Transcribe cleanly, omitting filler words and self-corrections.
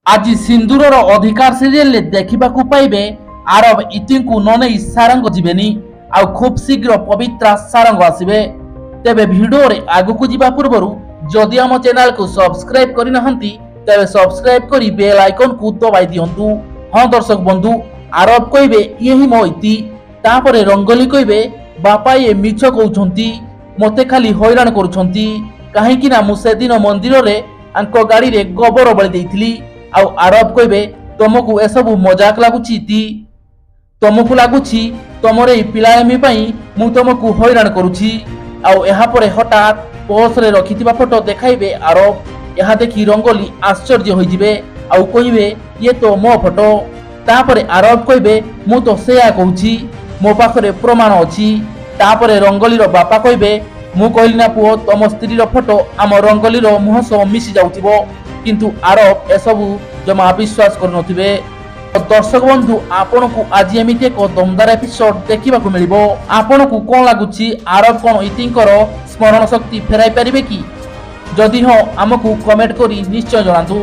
आज सिंदूरर अधिकार सीरियल देखा पाइबे आरब इतिंकु ननै सारंग जीवेनी आउ खूब शीघ्र पवित्रा सारंग आसवे। तेबे भिडियो रे आगु जीवा पूर्व जदि आम चैनल को सब्सक्राइब करि नहंती तेबे सब्सक्राइब करी बेल आइकन को दबाई दियंतु। हाँ दर्शक बंधु, आरब कहबे यही मो इति, तापरे रंगोली कहबे बापा ये मिछ कहउछंती, मते खाली हैरान करूछंती काहेकि ना मु से दिन मंदिर रे आंको गाड़ी रे गोबर बळी देइथिली। आउ आरब कहबे तुमको एसबू मजाक लगुची ती, तुमको लगुची तुमर ए पिलामी पई मु तुमको हैरान करूची। आउ एहा परे हठात पर्स रे रखिथिबा फोटो देखाइबे आरब। यहा देखि रंगोली आश्चर्य होइजिबे आउ कहबे ये तो मो फोटो। तापरे आरब कहबे मु तो सेया कहूची, मो पाखरे प्रमाण अछि। तापरे रंगोली रो बापा कहबे मु कहली ना पुओ तम स्त्री रो फोटो आम रंगोली रो मुह सह मिसी जाउथिबो, किंतु आरब एसबू जमा विश्वास करनथिबे। दर्शक बंधु, आपण को आज एमिति एक दमदार एपिसोड देखिबा को मिलिबो। आपण को कोन लागुची आरब कोन इतिंकर स्मरण शक्ति फेराई परिबे कि? जदि हो आमको कमेंट करी निश्चय जणातु।